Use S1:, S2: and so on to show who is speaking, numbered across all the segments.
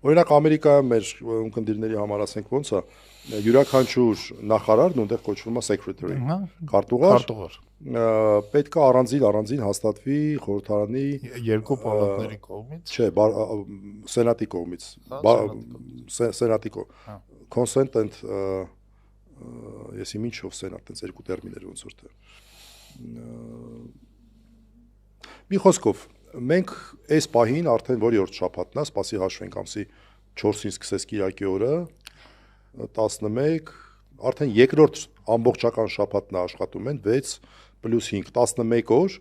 S1: Օրինակ Ամերիկայում մեր ունկնդիրների համար ասենք ոնց է, յուրաքանչյուր նախարարն ունտեղ կոչվում է secretary, քարտուղար, պետք է առանձին հաստատվի խորհրդարանի
S2: երկու պալատների կողմից,
S1: չէ, սենատի կողմից, սենատի consent and եսի ինչով սենատ, տենց երկու տերմիններ ոնց որ թե։ Մի խոսքով, մենք այս պահին արդեն որի օր շաբաթն է, սպասի հաշվենք ամսի 4-ին սկսես Կիրակի օրը, 11, արդեն երկրորդ ամբողջական շաբաթն է աշխատում են 6 + 5, 11 օր,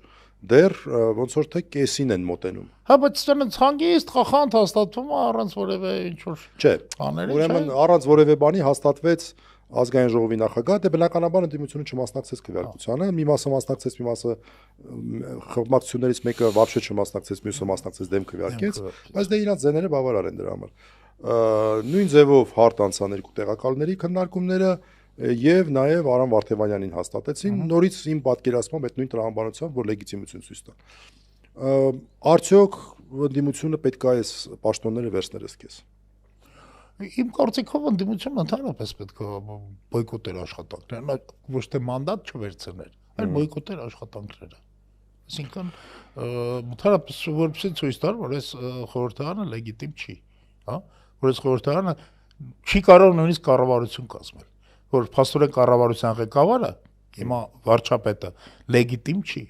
S1: դեռ ոնց որ թե կեսին են մոտենում։
S2: Հա, բայց ցանց հանգիստ խախանդ հաստատվում է առանց որևէ ինչ-որ
S1: Չէ, ուրեմն առանց որևէ բանի հաստատվեց ազգային ժողովի նախագահ, դե բնականաբար ընդդիմությունը չմասնակցեց քվեարկությանը, մի մասը մասնակցեց, մի մասը խմբակցություններից մեկը вообще չմասնակցեց, մյուսը մասնակցեց դեմ քվեարկեց, բայց դե իրանց ձեները բավարար են դրա համար։ Նույն ձևով հարթ անցան երկու տեղակալների քննարկումները եւ նաեւ Արամ Վարդևանյանին հաստատեցին, նորից իմ պատկերացմամբ այդ նույն տրամաբանությամբ, որ լեգիտիմություն ցույց տա։ Արդյոք ընդդիմությունը պետք է այս պաշտոնները վերցներ ըստ
S2: Իմ կարծիքով ընդդիմությունը ընդհանրապես պետք է բոյկոտեր աշխատանքները, ոչ թե մանդատ չվերցներ, այլ բոյկոտեր աշխատանքները։ Այսինքն ընդհանրապես որպեսզի ցույց տար, որ այս խորհրդարանը լեգիտիմ չի, հա, որ այս խորհրդարանը չի կարող նույնիսկ կառավարություն կազմել, որ փաստորեն կառավարության ղեկավարը հիմա վարչապետը լեգիտիմ չի։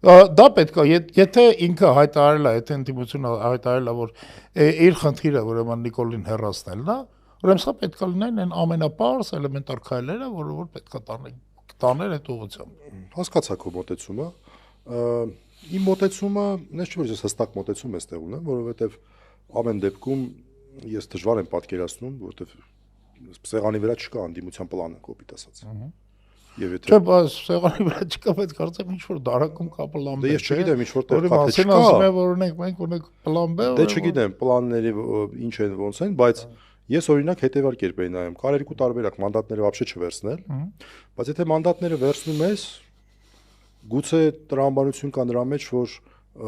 S2: Դա պետք է, եթե ինքը հայտարարել է, եթե ընդդիմությունը հայտարարել է, որ իր խնդիրը ուրեմն Նիկոլին հեռացնելն է, ուրեմն սա պետք է լինեն այն ամենապարզ էլեմենտար քայլերը, որ պետք է տաներ այդ ուղղությամբ։
S1: Հասկացա քո մոտեցումը։ Իմ մոտեցումը, ես չէ՞ որ ես հստակ մոտեցում եմ ստեղ ունեմ, որովհետև ամեն դեպքում ես դժվար եմ պատկերացնում, որովհետև սեղանի վրա չկա ընդդիմության պլանը, կոպիտ ասած։ Եվ եթե
S2: Չէ, բայց սեղանի վրա չկա, բայց կարծեմ ինչ-որ դարակում կա պլան B։
S1: Դե ես չգիտեմ ինչ-որ տեղ կա, թե
S2: չկա։ Ասում եմ, որ մենք ունենք պլան B։
S1: Դե չգիտեմ, պլանների ինչ են ոնց են, բայց ես օրինակ հետևյալ կերպ էի նայում, կար երկու տարբերակ, մանդատները вообще չվերցնել, բայց եթե մանդատները վերցնում ես, գուցե տրամաբանություն կա նրա մեջ, որ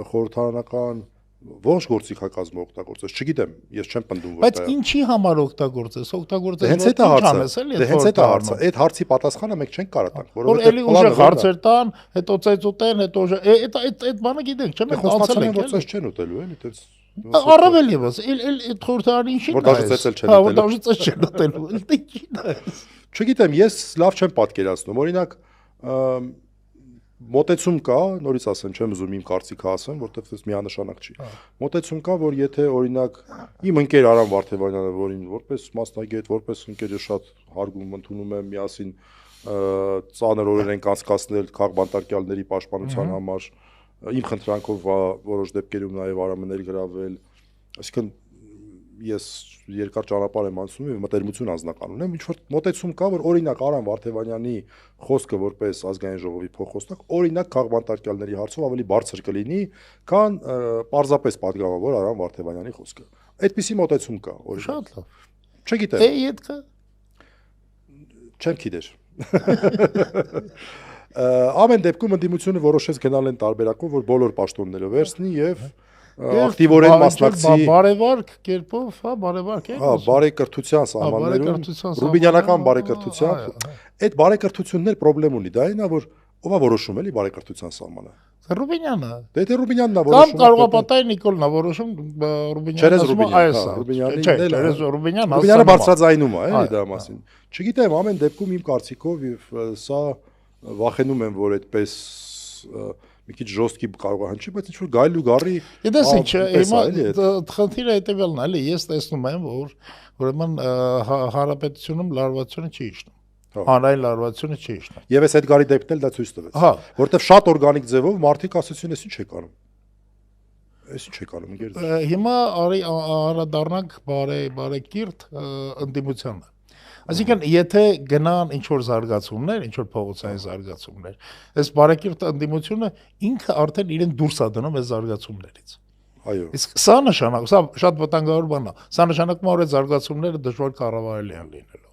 S1: խորհրդարանական ոնց գործիքակազմը օգտագործես, չգիտեմ, ես չեմ պնդում
S2: որ դա։ Բայց ինչի համար օգտագործես,
S1: հենց այդ է հարցը, հենց այդ է հարցը, այդ հարցի պատասխանը մենք չենք կարող տալ,
S2: որովհետեւ էլի ուժեղ հարցեր տան, հետո ծեծուտեն, հետո այդ բանը գիտենք, չէ՞, մենք անցել ենք,
S1: որ ծես չեն ուտելու, էլի, այդպես
S2: առավել եւս, այդ խորհրդարանի ինչի՞։
S1: Որ դաժե ծեծել չեն
S2: ուտելու։ Հա, որ դաժե ծես չեն ուտելու,
S1: չգիտեմ, ես լավ չեմ պատկերացնում, օրինակ մոտեցում կա, նորից ասեմ, չեմ ուզում իմ կարծիքը ասեմ, որտեղ դա միանշանակ չի։ Մոտեցում կա, որ եթե օրինակ իմ ընկեր Արամ Վարդևանյանը, որին որպես մասնագետ, որպես ընկեր շատ հարգում ընդունում եմ, միասին ծանր օրեր ենք անցկացնել քաղբանտարկյալների պաշտպանության համար, իմ խնդրանքով որոշ դեպքերում նաև Արամը ներգրավել, այսինքն ես երկար ճանապարհ եմ անցնում եւ մտերմություն անձնական ունեմ, ինչ որ մոտեցում կա, որ օրինակ Արամ Վարդևանյանի խոսքը որպես ազգային ժողովի փոխոստակ, օրինակ քաղբանտարկյալների հարցով ավելի բարձր կլինի, քան պարզապես падգամավոր Արամ Վարդևանյանի խոսքը։ Այդպիսի մոտեցում կա, օրինակ։
S2: Շատ լավ։
S1: Չգիտեմ։
S2: Ետքը
S1: չեմ գիտեր։ Ամեն դեպքում ընդդիմությունը որոշեց գնալ այն տարբերակով, որ բոլոր պաշտոնները վերցնի եւ ակտիվորեն մասնակցի
S2: բարևարք կերպով, հա, բարևարք է։
S1: Հա, բարեկրթության սահմաններում, ռուբինյանական բարեկրթությամբ, այդ բարեկրթությունն էլ խնդրեմ ունի, դա այնա որ ով է որոշում էլի բարեկրթության սահմանը։
S2: Ռուբինյանը։
S1: Դե Ռուբինյանն է որոշում։
S2: Կամ կարող է պատահի Նիկոլն է որոշում, Ռուբինյանը ասում է այս է։
S1: Ռուբինյանն էլ
S2: Ռուբինյանը
S1: բարձրաձայնում է, էլի դա մասին։ Չգիտեմ, ամեն դեպքում իմ կարծիքով եւ սա վախենում եմ, որ այդպես մի քիչ ժոստկի կարող է հնչի, բայց ինչ որ գայլու գառի։
S2: Գիտես ինչ, հիմա խնդիրը հետեւյալն է, էլի, ես տեսնում եմ, որ ուրեմն հանրապետությունում լարվածությունը չի իջնում։ Հանրային լարվածությունը չի իջնում։
S1: Եվ այս Էդգարի դեպքն էլ դա ցույց տվեց։ Որտեվ շատ օրգանիկ ձևով մարդիկ ասեցին, էս ինչ է կանում։ Էս ինչ է կանում, ընկերներ։
S2: Հիմա անդրադառնանք բարեկիրթ ընդդիմությանը։ Այսինքն, եթե գնան ինչ-որ զարգացումներ, ինչ-որ փողոցային զարգացումներ, այս բարեկիրթ ընդդիմությունը ինքը արդեն իրեն դուրս է դնում այս զարգացումներից։
S1: Այո։
S2: Իսկ սա նշանակում, սա շատ վտանգավոր բան է։ Սա նշանակում է, որ այդ զարգացումները դժվար կառավարելի են լինելու։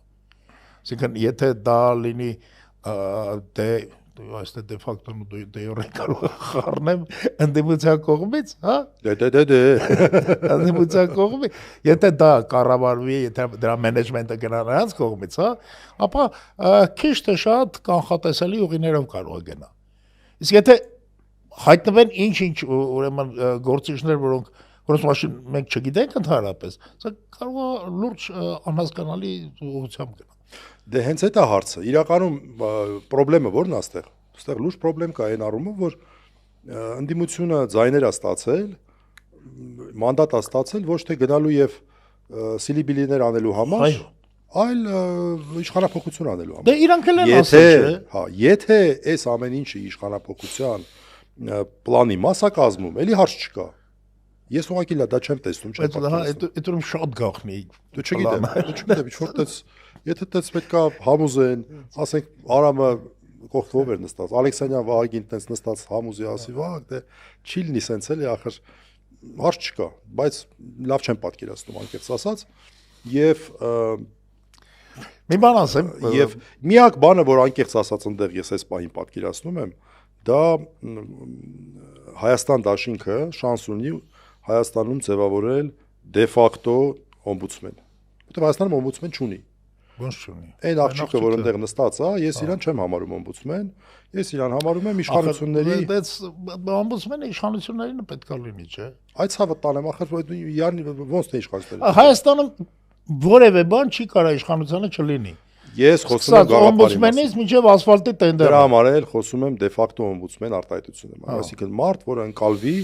S2: Այսինքն, եթե դա լինի դե այստեղ դե ֆակտո դե յուրե կարող խառնեմ ընդդիմության կողմից, հա։
S1: Դե։
S2: Ընդդիմության կողմից, եթե դա կառավարվի, եթե դրա մենեջմենտը գնա նրանց կողմից, հա, ապա քիչ թե շատ կանխատեսելի ուղիներով կարող է գնա։ Իսկ եթե հայտնվեն ինչ-ինչ ուրեմն գործիչներ, որոնց մասին մենք չգիտենք ընդհանրապես, սա կարող է լուրջ անհասկանալի ուղղությամբ գնա։
S1: Դե հենց այդ է հարցը։ Իրականում խնդրեմը ո՞րն է այստեղ։ Այստեղ լուրջ խնդրեմ կա այն առումով, որ ընդդիմությունը ձայներ է ստացել, մանդատ է ստացել ոչ թե գնալու եւ սիլիբիլիներ անելու համար, այլ իշխանապողություն անելու համար։
S2: Դե իրանք էլ են ասել, չէ՞։
S1: Հա, եթե այս ամեն ինչը իշխանապողության պլանի մաս է կազմում, էլի հարց չկա։ Ես ուղղակի դա չեմ տեսնում, չեմ պատկերացնում։
S2: Այդ ուրեմն շատ գաղտնի։
S1: Դու չգիտեմ, ինչ որտես եթե դες պետքա համուզեն, ասենք Արամը կողքով էր նստած, Ալեքսանյան Վահագին տենց նստած համուզի ասի, վաղ դե չի լինի սենց էլի, ախր հարց չկա, բայց լավ չեմ պատկերացնում անկեղծ ասած, եւ
S2: մի բան ասեմ,
S1: եւ միակ բանը, որ անկեղծ ասած այնտեղ ես այս պահին պատկերացնում եմ, դա Հայաստան դաշինքը շանս ունի Հայաստանում ձևավորել դե ֆակտո օմբուդսմեն։ Որտեղ Հայաստանում օմբուդսմեն չունի։
S2: Ոնց չունի։
S1: Այն աղջիկը, որ այնտեղ նստած է, ես իրան չեմ համարում օմբուդսմեն, ես իրան համարում եմ իշխանությունների։
S2: Օմբուդսմենը իշխանություններին պետք է լինի, չէ՞։
S1: Այդ ցավը տանեմ, ախր ոնց թե իշխանությունները։
S2: Հայաստանում որևէ բան չի կարող իշխանությունը չլինի։
S1: Ես խոսում եմ գաղափարի
S2: օմբուդսմենից մինչև ասֆալտի տենդերը։
S1: Դրա համար էլ խոսում եմ դե ֆակտո օմբուդսմեն արտահայտություն եմ, այսինքն մարդ, որը ընկալվի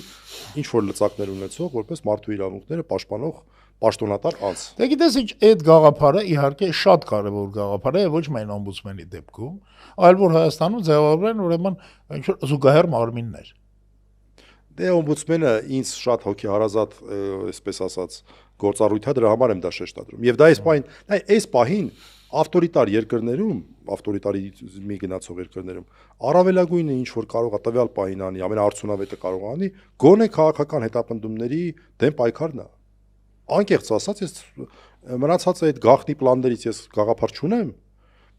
S1: ինչ որ լծակներ ունեցող, որպես մարդու իրավունքները պաշտպանող պաշտոնատար անձ։
S2: Դե գիտես ինչ, այդ գաղափարը իհարկե շատ կարևոր գաղափար է, ոչ միայն օմբուդսմենի դեպքում, այլ որ Հայաստանում ձևավորեն ուրեմն ինչ որ զուգահեռ մարմիններ։
S1: Դե օմբուդսմենը ինձ շատ հոգեհարազատ, այսպես ասած, գործառույթ է, դրա համար եմ դա շեշտադրում։ Եվ դա այս պահին ավտորիտար երկրներում, ավտորիտարիզմի գնացող երկրներում առավելագույնը ինչ որ կարող է տվյալ պահին անի, ամենաարդյունավետը կարող անի, գոնե քաղաքական հետապնդումների դեմ պայքարն է։ Անկեղծ ասած, ես մնացած այդ գաղտնի պլաններից ես գաղափար չունեմ,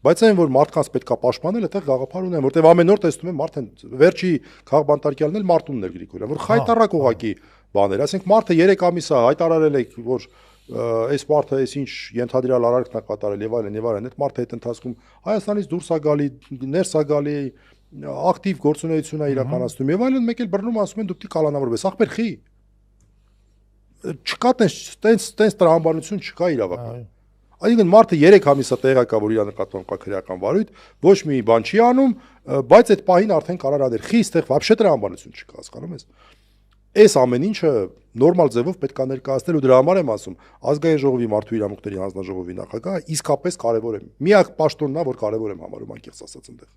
S1: բայց այն որ մարդկանց պետքա պաշտպանել, այդտեղ գաղափար ունեմ, որտեվ ամեն օր տեսնում եմ մարդն վերջի քաղաքբանտարկյալն էլ մարտուններ Գրիգորյան, որ խայտարակ ուղակի բաներ, ասենք մարդը 3 ամիս է հայտարարել է, որ այս մարդը այս ինչ ենթադրյալ արարքն է կատարել եւ այլն, այդ մարդը այդ ընթացքում Հայաստանից դուրս է գալի, ներս է գալի, ակտիվ գործունեություն է իրականացնում եւ այլն, մեկ էլ բռնում ասում են դու պիտի կալանավորվես, ախպեր խի։ Չկա տենց տրամաբանություն չկա իրավական։ Այսինքն մարդը 3 ամիս է տեղակա, որ իր նկատմամբ կա քրեական վարույթ, ոչ մի բան չի անում, բայց այդ պահին արդեն կարող է խի, այստեղ вообще տրամաբանություն չկա, հասկանում ես։ Այս ամեն ինչը նորմալ ձևով պետք է ներկայացնել ու դրա համար եմ ասում, ազգային ժողովի մարդու իրավունքների հանձնաժողովի նախագահը իսկապես կարևոր է։ Միակ պաշտոնն է, որ կարևոր եմ համարում անկեղծ ասած այնտեղ։